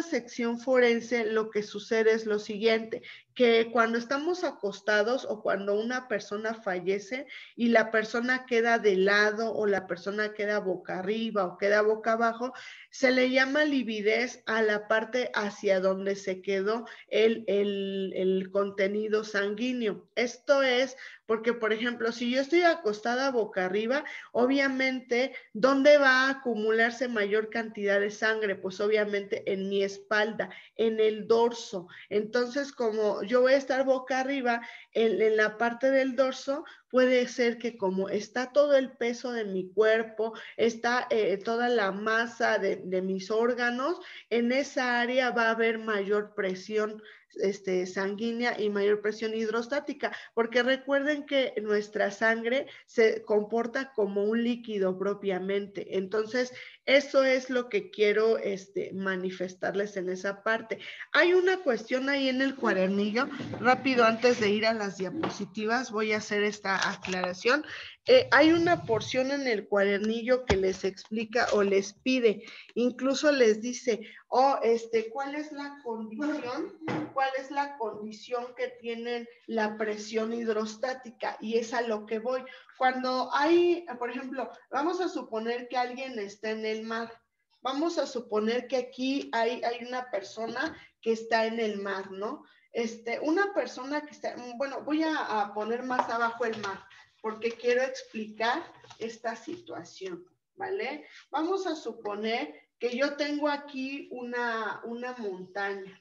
sección forense lo que sucede es lo siguiente, que cuando estamos acostados o cuando una persona fallece y la persona queda de lado o la persona queda boca arriba o queda boca abajo, se le llama lividez a la parte hacia donde se quedó el contenido sanguíneo. Esto es porque, por ejemplo, si yo estoy acostada boca arriba, obviamente, ¿dónde va a acumularse mayor cantidad de sangre? Pues obviamente en mi espalda, en el dorso. Entonces, como yo voy a estar boca arriba, en la parte del dorso, puede ser que como está todo el peso de mi cuerpo, está toda la masa de mis órganos, en esa área va a haber mayor presión sanguínea y mayor presión hidrostática, porque recuerden que nuestra sangre se comporta como un líquido propiamente. Entonces, eso es lo que quiero manifestarles en esa parte. Hay una cuestión ahí en el cuadernillo, rápido antes de ir a las diapositivas, voy a hacer esta aclaración. Hay una porción en el cuadernillo que les explica o les pide, incluso les dice, ¿cuál es la condición? ¿Cuál es la condición que tienen la presión hidrostática? Y es a lo que voy. Cuando hay, por ejemplo, vamos a suponer que alguien está en el mar. Vamos a suponer que aquí hay una persona que está en el mar, ¿no? Una persona que está, bueno, voy a poner más abajo el mar, porque quiero explicar esta situación, ¿vale? Vamos a suponer que yo tengo aquí una montaña.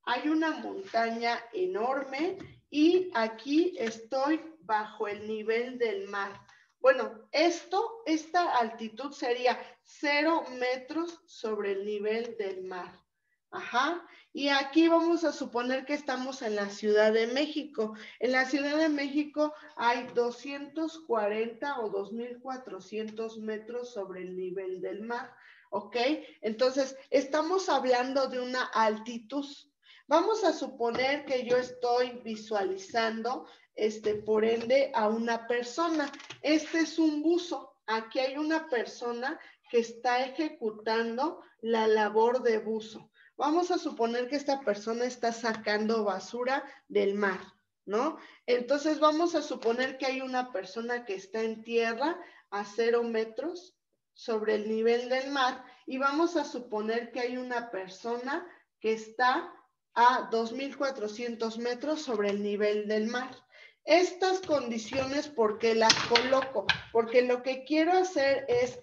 Hay una montaña enorme y aquí estoy bajo el nivel del mar. Bueno, esta altitud sería 0 metros sobre el nivel del mar. Ajá. Y aquí vamos a suponer que estamos en la Ciudad de México. En la Ciudad de México hay 240 o 2.400 metros sobre el nivel del mar. ¿Ok? Entonces, estamos hablando de una altitud. Vamos a suponer que yo estoy visualizando, por ende, a una persona. Este es un buzo. Aquí hay una persona que está ejecutando la labor de buzo. Vamos a suponer que esta persona está sacando basura del mar, ¿no? Entonces vamos a suponer que hay una persona que está en tierra a 0 metros sobre el nivel del mar y vamos a suponer que hay una persona que está a 2.400 metros sobre el nivel del mar. Estas condiciones, ¿por qué las coloco? Porque lo que quiero hacer es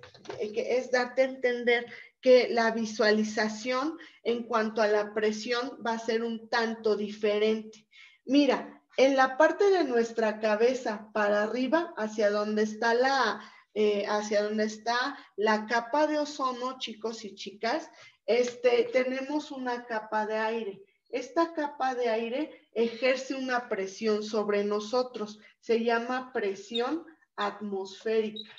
darte a entender que la visualización en cuanto a la presión va a ser un tanto diferente. Mira, en la parte de nuestra cabeza para arriba, hacia donde está la capa de ozono, chicos y chicas, tenemos una capa de aire. Esta capa de aire ejerce una presión sobre nosotros, se llama presión atmosférica.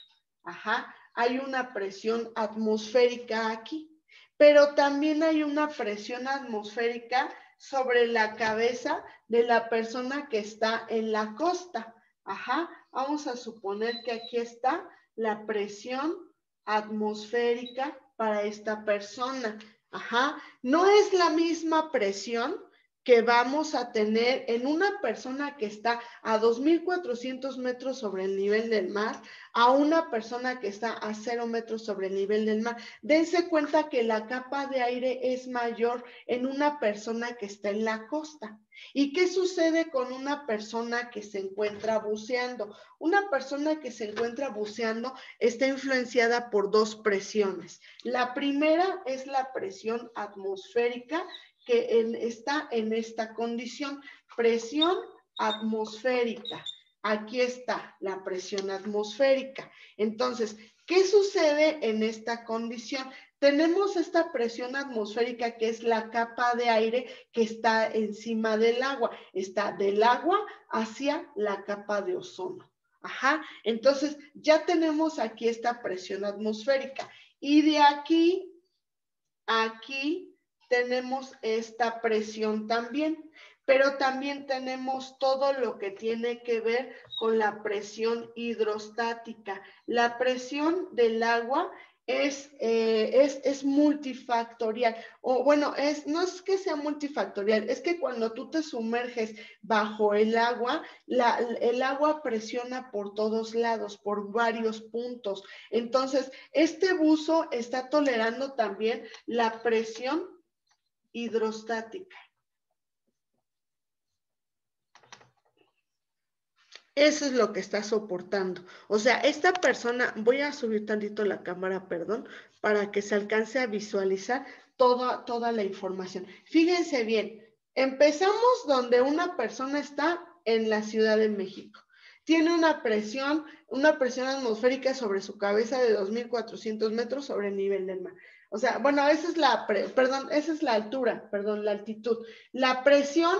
Ajá, hay una presión atmosférica aquí, pero también hay una presión atmosférica sobre la cabeza de la persona que está en la costa. Ajá, vamos a suponer que aquí está la presión atmosférica para esta persona. Ajá, no es la misma presión que vamos a tener en una persona que está a 2.400 metros sobre el nivel del mar, a una persona que está a 0 metros sobre el nivel del mar. Dense cuenta que la capa de aire es mayor en una persona que está en la costa. ¿Y qué sucede con una persona que se encuentra buceando? Una persona que se encuentra buceando está influenciada por dos presiones. La primera es la presión atmosférica que está en esta condición, presión atmosférica. Aquí está la presión atmosférica. Entonces, ¿qué sucede en esta condición? Tenemos esta presión atmosférica que es la capa de aire que está encima del agua. Está del agua hacia la capa de ozono. Ajá, entonces ya tenemos aquí esta presión atmosférica. Y de aquí a aquí tenemos esta presión también, pero también tenemos todo lo que tiene que ver con la presión hidrostática. La presión del agua es multifactorial. O bueno, no es que sea multifactorial, es que cuando tú te sumerges bajo el agua, el agua presiona por todos lados, por varios puntos. Entonces, este buzo está tolerando también la presión hidrostática. Eso es lo que está soportando. O sea, esta persona, voy a subir tantito la cámara, perdón, para que se alcance a visualizar toda la información. Fíjense bien, empezamos donde una persona está en la Ciudad de México. Tiene una presión atmosférica sobre su cabeza de 2.400 metros sobre el nivel del mar. O sea, bueno, esa es la altura, la altitud. La presión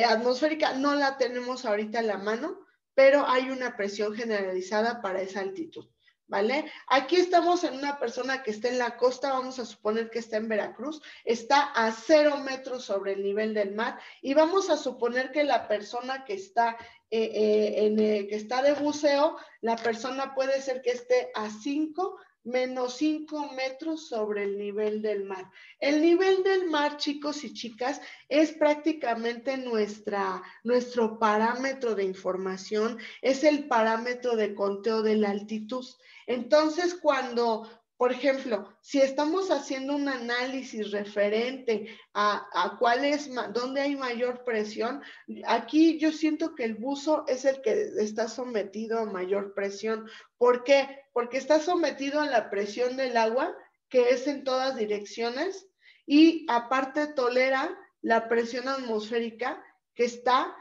atmosférica no la tenemos ahorita a la mano, pero hay una presión generalizada para esa altitud, ¿vale? Aquí estamos en una persona que está en la costa, vamos a suponer que está en Veracruz, está a 0 metros sobre el nivel del mar y vamos a suponer que la persona que está, que está de buceo, la persona puede ser que esté a 5 menos 5 metros sobre el nivel del mar. El nivel del mar, chicos y chicas, es prácticamente nuestro parámetro de información, es el parámetro de conteo de la altitud. Entonces, por ejemplo, si estamos haciendo un análisis referente a dónde hay mayor presión, aquí yo siento que el buzo es el que está sometido a mayor presión. ¿Por qué? Porque está sometido a la presión del agua, que es en todas direcciones, y aparte tolera la presión atmosférica que está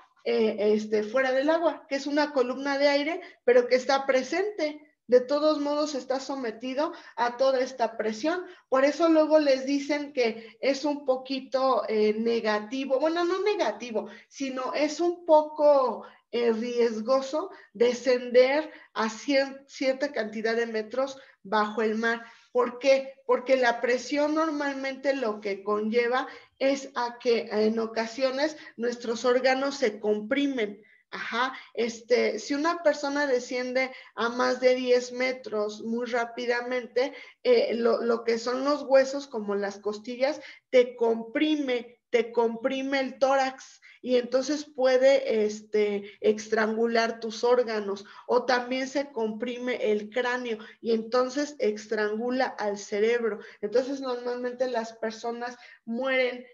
fuera del agua, que es una columna de aire, pero que está presente. De todos modos está sometido a toda esta presión. Por eso luego les dicen que es un poquito negativo, bueno, no negativo, sino es un poco riesgoso descender a cierta cantidad de metros bajo el mar. ¿Por qué? Porque la presión normalmente lo que conlleva es a que en ocasiones nuestros órganos se comprimen. Ajá, si una persona desciende a más de 10 metros muy rápidamente, lo que son los huesos, como las costillas, te comprime el tórax y entonces puede estrangular tus órganos, o también se comprime el cráneo y entonces estrangula al cerebro. Entonces normalmente las personas mueren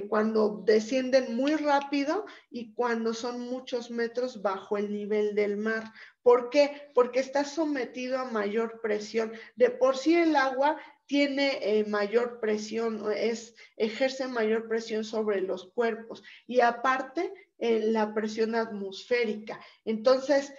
cuando descienden muy rápido y cuando son muchos metros bajo el nivel del mar. ¿Por qué? Porque está sometido a mayor presión. De por sí el agua tiene mayor presión, ejerce mayor presión sobre los cuerpos y aparte la presión atmosférica. Entonces,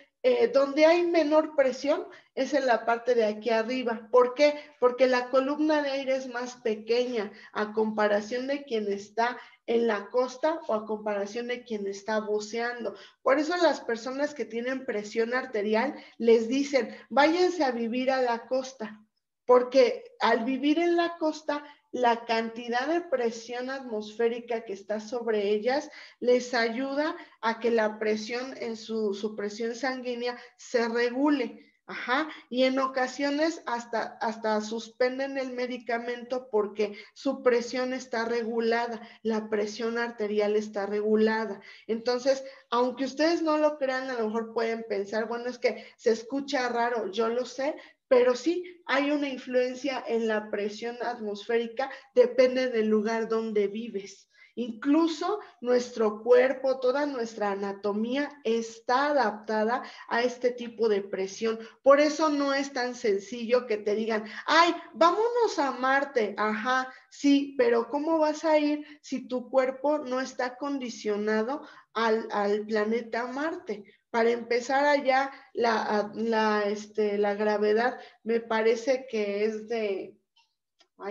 donde hay menor presión es en la parte de aquí arriba. ¿Por qué? Porque la columna de aire es más pequeña a comparación de quien está en la costa o a comparación de quien está buceando. Por eso las personas que tienen presión arterial les dicen, váyanse a vivir a la costa, porque al vivir en la costa, la cantidad de presión atmosférica que está sobre ellas les ayuda a que la presión en su presión sanguínea se regule. Ajá, y en ocasiones hasta suspenden el medicamento porque su presión está regulada, la presión arterial está regulada. Entonces, aunque ustedes no lo crean, a lo mejor pueden pensar, bueno, es que se escucha raro, yo lo sé, pero sí hay una influencia en la presión atmosférica, depende del lugar donde vives. Incluso nuestro cuerpo, toda nuestra anatomía está adaptada a este tipo de presión. Por eso no es tan sencillo que te digan, ay, vámonos a Marte. Ajá, sí, pero ¿cómo vas a ir si tu cuerpo no está condicionado al planeta Marte? Para empezar allá, la gravedad me parece que es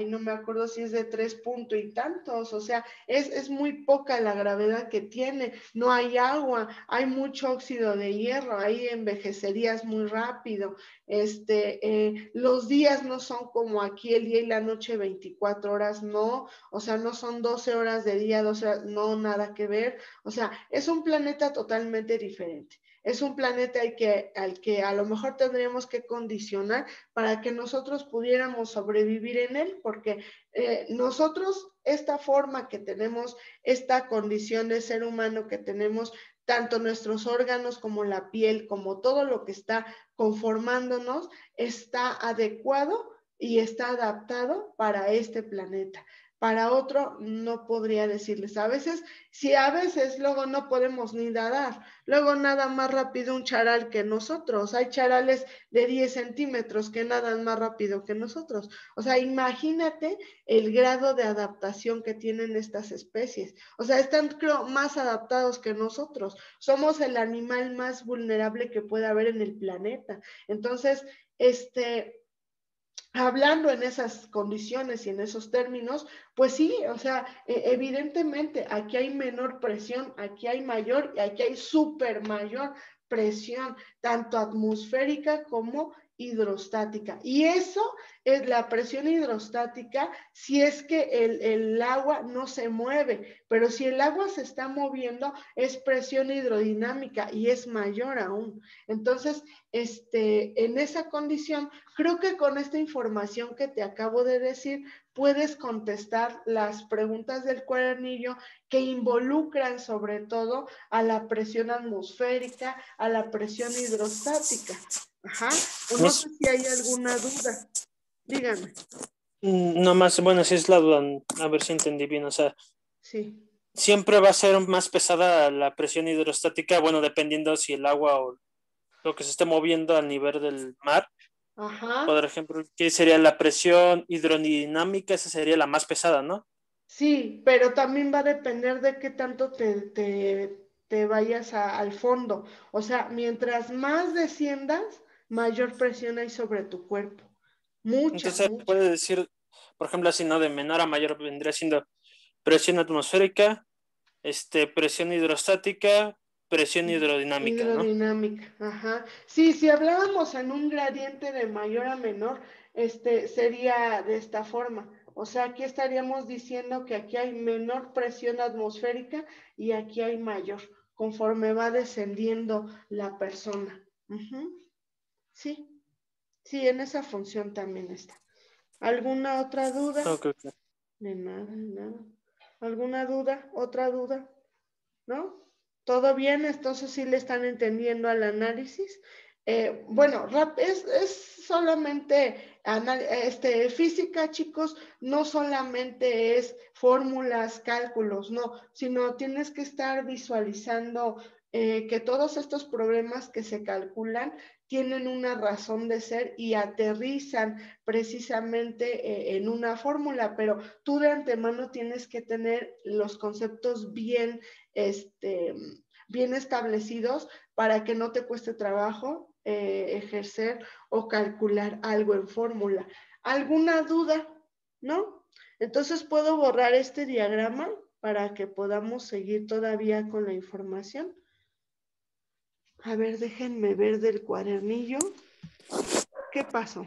no me acuerdo si es de 3 puntos y tantos, o sea, es muy poca la gravedad que tiene, no hay agua, hay mucho óxido de hierro, ahí envejecerías muy rápido, los días no son como aquí el día y la noche 24 horas, no, o sea, no son 12 horas de día, 12 horas, no, nada que ver, o sea, es un planeta totalmente diferente. Es un planeta al que a lo mejor tendríamos que condicionar para que nosotros pudiéramos sobrevivir en él, porque nosotros, esta forma que tenemos, esta condición de ser humano que tenemos, tanto nuestros órganos como la piel, como todo lo que está conformándonos, está adecuado y está adaptado para este planeta. Para otro no podría decirles. A veces, si a veces luego no podemos ni nadar, luego nada más rápido un charal que nosotros. Hay charales de 10 centímetros que nadan más rápido que nosotros. O sea, imagínate el grado de adaptación que tienen estas especies. O sea, están, creo, más adaptados que nosotros. Somos el animal más vulnerable que puede haber en el planeta. Entonces, hablando en esas condiciones y en esos términos, pues sí, o sea, evidentemente aquí hay menor presión, aquí hay mayor y aquí hay súper mayor presión, tanto atmosférica como hidrostática. Y eso es la presión hidrostática si es que el agua no se mueve, pero si el agua se está moviendo es presión hidrodinámica y es mayor aún. Entonces, en esa condición, creo que con esta información que te acabo de decir, puedes contestar las preguntas del cuadernillo que involucran sobre todo a la presión atmosférica, a la presión hidrostática. Ajá. O no sé si hay alguna duda. Dígame. No más, bueno, si es la duda, a ver si entendí bien, o sea, sí. Siempre va a ser más pesada la presión hidrostática, bueno, dependiendo si el agua o lo que se esté moviendo a nivel del mar. Ajá. Por ejemplo, ¿qué sería la presión hidrodinámica? Esa sería la más pesada, ¿no? Sí, pero también va a depender de qué tanto te vayas al fondo. O sea, mientras más desciendas, mayor presión hay sobre tu cuerpo. Mucha, Entonces, mucha. puede decir, por ejemplo, así, ¿no? De menor a mayor vendría siendo presión atmosférica, presión hidrostática, presión hidrodinámica, ¿no? Hidrodinámica, ajá. Sí, si hablábamos en un gradiente de mayor a menor, sería de esta forma. O sea, aquí estaríamos diciendo que aquí hay menor presión atmosférica y aquí hay mayor, conforme va descendiendo la persona. Ujú. Sí, sí, en esa función también está. ¿Alguna otra duda? Ok. De nada, de nada. ¿Alguna duda? ¿Otra duda? ¿No? ¿Todo bien? Entonces sí le están entendiendo al análisis. Bueno, es solamente física, chicos, no solamente es fórmulas, cálculos, no, sino tienes que estar visualizando que todos estos problemas que se calculan tienen una razón de ser y aterrizan precisamente en una fórmula, pero tú de antemano tienes que tener los conceptos bien bien establecidos para que no te cueste trabajo ejercer o calcular algo en fórmula. ¿Alguna duda? ¿No? Entonces puedo borrar este diagrama para que podamos seguir todavía con la información. A ver, déjenme ver del cuadernillo. ¿Qué pasó?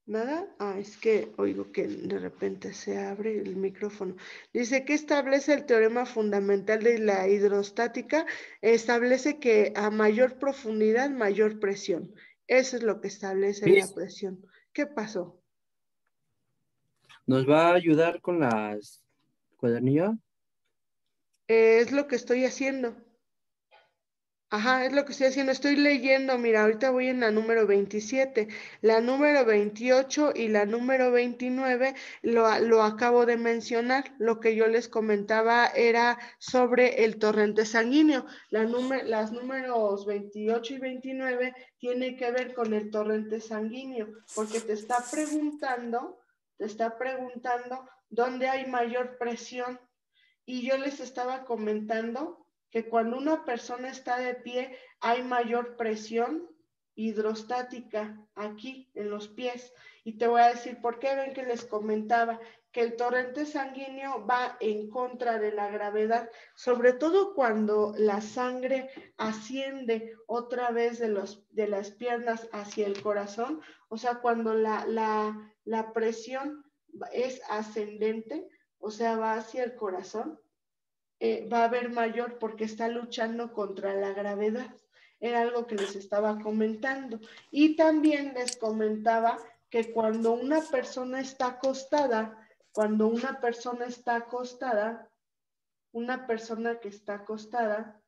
¿Nada? Es que oigo que de repente se abre el micrófono. Dice que establece el teorema fundamental de la hidrostática, establece que a mayor profundidad, mayor presión. Eso es lo que establece la presión. ¿Qué pasó? ¿Nos va a ayudar con las cuadernillos? Es lo que estoy haciendo. Ajá, es lo que estoy haciendo. Estoy leyendo, mira, ahorita voy en la número 27, la número 28 y la número 29 lo acabo de mencionar. Lo que yo les comentaba era sobre el torrente sanguíneo. Las números 28 y 29 tienen que ver con el torrente sanguíneo, porque te está preguntando dónde hay mayor presión. Y yo les estaba comentando que cuando una persona está de pie hay mayor presión hidrostática aquí en los pies. Y te voy a decir por qué. Ven que les comentaba que el torrente sanguíneo va en contra de la gravedad, sobre todo cuando la sangre asciende otra vez de las piernas hacia el corazón, o sea, cuando la presión es ascendente, o sea, va hacia el corazón. va a haber mayor porque está luchando contra la gravedad. Era algo que les estaba comentando. Y también les comentaba que cuando una persona está acostada, una persona que está acostada,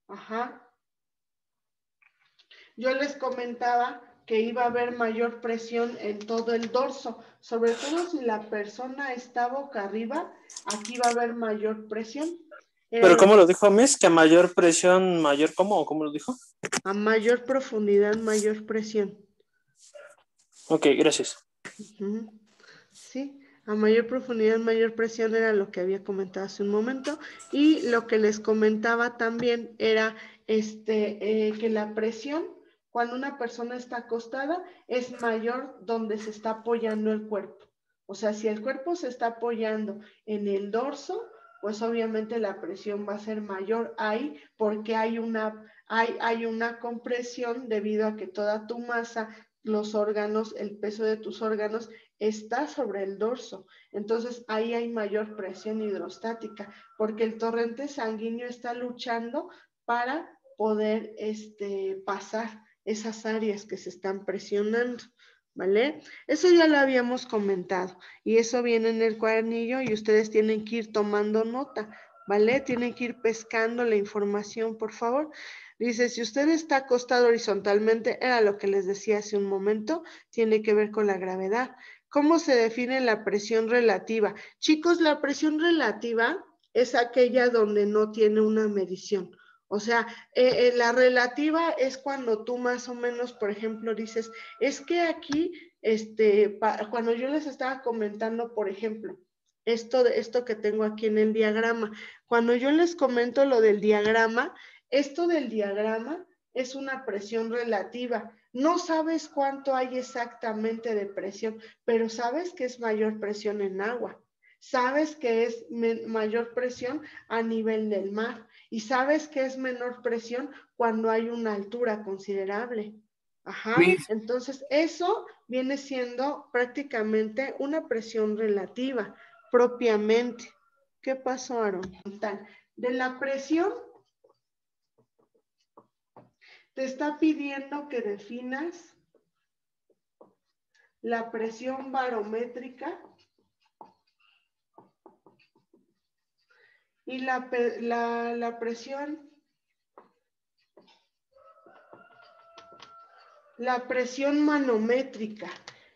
ajá, yo les comentaba que iba a haber mayor presión en todo el dorso, sobre todo si la persona está boca arriba, aquí va a haber mayor presión. Pero ¿cómo lo dijo Miss? Que a mayor presión, mayor ¿cómo? ¿Cómo lo dijo? A mayor profundidad, mayor presión. Ok, gracias. Sí, a mayor profundidad, mayor presión era lo que había comentado hace un momento. Y lo que les comentaba también era que la presión, cuando una persona está acostada, es mayor donde se está apoyando el cuerpo. O sea, si el cuerpo se está apoyando en el dorso, pues obviamente la presión va a ser mayor ahí porque hay una compresión debido a que toda tu masa, los órganos, el peso de tus órganos está sobre el dorso. Entonces ahí hay mayor presión hidrostática porque el torrente sanguíneo está luchando para poder pasar esas áreas que se están presionando, ¿vale? Eso ya lo habíamos comentado y eso viene en el cuadernillo y ustedes tienen que ir tomando nota, ¿vale? Tienen que ir pescando la información, por favor. Dice, si usted está acostado horizontalmente, era lo que les decía hace un momento, tiene que ver con la gravedad. ¿Cómo se define la presión relativa? Chicos, la presión relativa es aquella donde no tiene una medición. O sea, la relativa es cuando tú más o menos, por ejemplo, dices, es que aquí, cuando yo les estaba comentando, por ejemplo, esto que tengo aquí en el diagrama, cuando yo les comento lo del diagrama, esto del diagrama es una presión relativa. No sabes cuánto hay exactamente de presión, pero sabes que es mayor presión en agua. Sabes que es mayor presión a nivel del mar y sabes que es menor presión cuando hay una altura considerable. Ajá, entonces eso viene siendo prácticamente una presión relativa, propiamente. ¿Qué pasó, Aaron? De la presión te está pidiendo que definas la presión barométrica y la presión manométrica.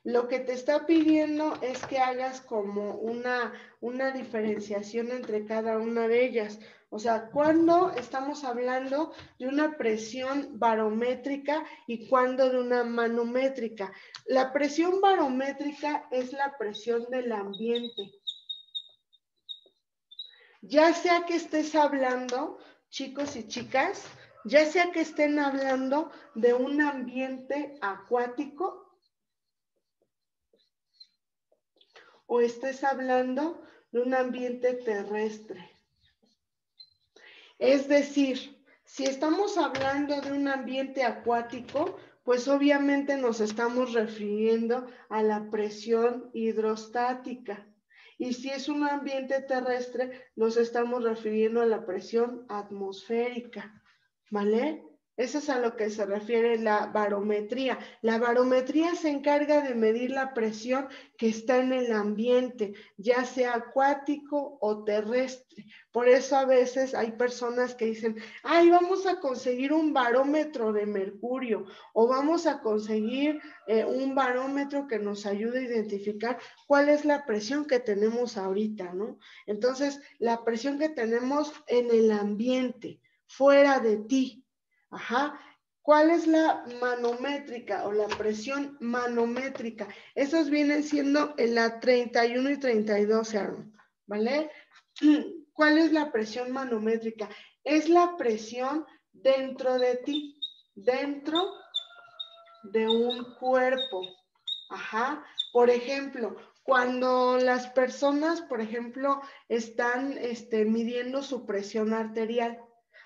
Lo que te está pidiendo es que hagas como una diferenciación entre cada una de ellas. O sea, cuando estamos hablando de una presión barométrica y cuando de una manométrica. La presión barométrica es la presión del ambiente. Ya sea que estés hablando, chicos y chicas, ya sea que estén hablando de un ambiente acuático o estés hablando de un ambiente terrestre. Es decir, si estamos hablando de un ambiente acuático, pues obviamente nos estamos refiriendo a la presión hidrostática. Y si es un ambiente terrestre, nos estamos refiriendo a la presión atmosférica, ¿vale? Eso es a lo que se refiere la barometría. La barometría se encarga de medir la presión que está en el ambiente, ya sea acuático o terrestre. Por eso a veces hay personas que dicen, ay, vamos a conseguir un barómetro de mercurio o vamos a conseguir un barómetro que nos ayude a identificar cuál es la presión que tenemos ahorita, ¿no? Entonces, la presión que tenemos en el ambiente, fuera de ti. Ajá. ¿Cuál es la manométrica o la presión manométrica? Esos vienen siendo en la 31 y 32, Aaron, ¿vale? ¿Cuál es la presión manométrica? Es la presión dentro de ti, dentro de un cuerpo. Ajá. Por ejemplo, cuando las personas, por ejemplo, están midiendo su presión arterial.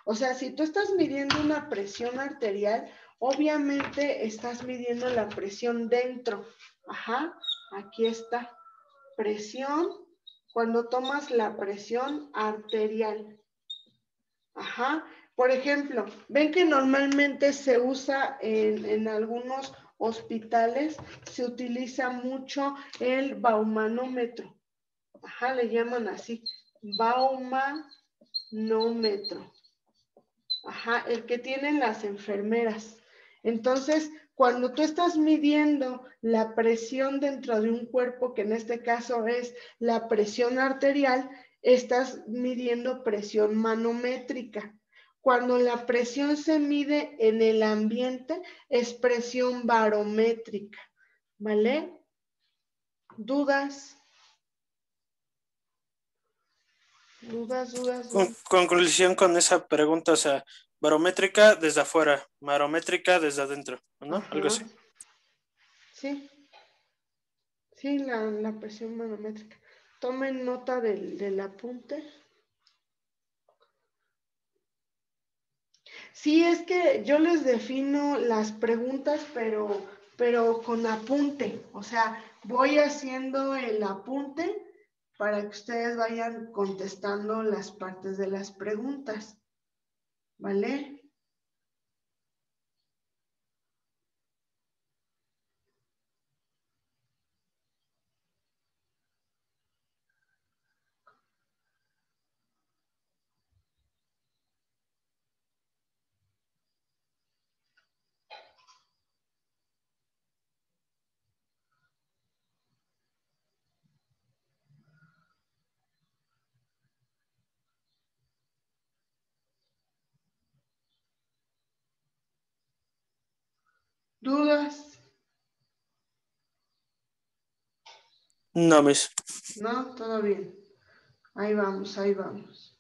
O sea, si tú estás midiendo una presión arterial, obviamente estás midiendo la presión dentro. Ajá, aquí está. Presión Cuando tomas la presión arterial. Ajá. Por ejemplo, ven que normalmente se usa en algunos hospitales, se utiliza mucho el baumanómetro. Ajá, le llaman así, baumanómetro. Ajá, el que tienen las enfermeras. Entonces, cuando tú estás midiendo la presión dentro de un cuerpo, que en este caso es la presión arterial, estás midiendo presión manométrica. Cuando la presión se mide en el ambiente, es presión barométrica. ¿Vale? ¿Dudas? ¿Dudas? Conclusión con esa pregunta, o sea, barométrica desde afuera, barométrica desde adentro, ¿no? Ajá. Algo así. Sí. Sí, la presión manométrica. Tomen nota del apunte. Sí, es que yo les defino las preguntas, pero con apunte. O sea, voy haciendo el apunte para que ustedes vayan contestando las partes de las preguntas. ¿Vale? ¿Dudas? No, mis. No, todo bien. Ahí vamos, ahí vamos.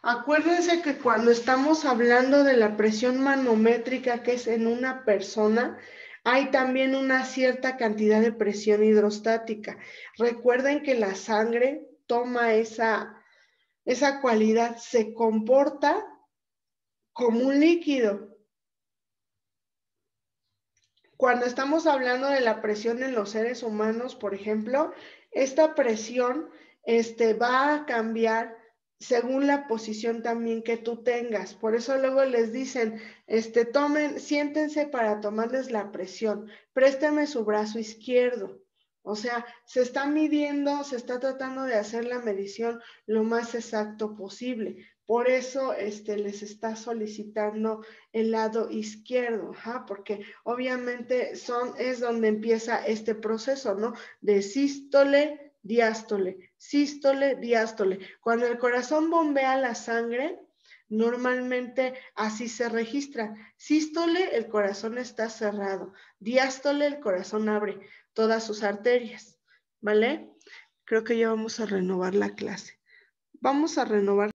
Acuérdense que cuando estamos hablando de la presión manométrica, que es en una persona, hay también una cierta cantidad de presión hidrostática. Recuerden que la sangre toma esa cualidad, se comporta como un líquido. Cuando estamos hablando de la presión en los seres humanos, por ejemplo, esta presión va a cambiar según la posición también que tú tengas. Por eso luego les dicen, siéntense para tomarles la presión, présteme su brazo izquierdo. O sea, se está midiendo, se está tratando de hacer la medición lo más exacto posible. Por eso les está solicitando el lado izquierdo, porque obviamente es donde empieza este proceso, ¿no? De sístole, diástole, sístole, diástole. Cuando el corazón bombea la sangre, normalmente así se registra. Sístole, el corazón está cerrado. Diástole, el corazón abre todas sus arterias, ¿vale? Creo que ya vamos a renovar la clase. Vamos a renovar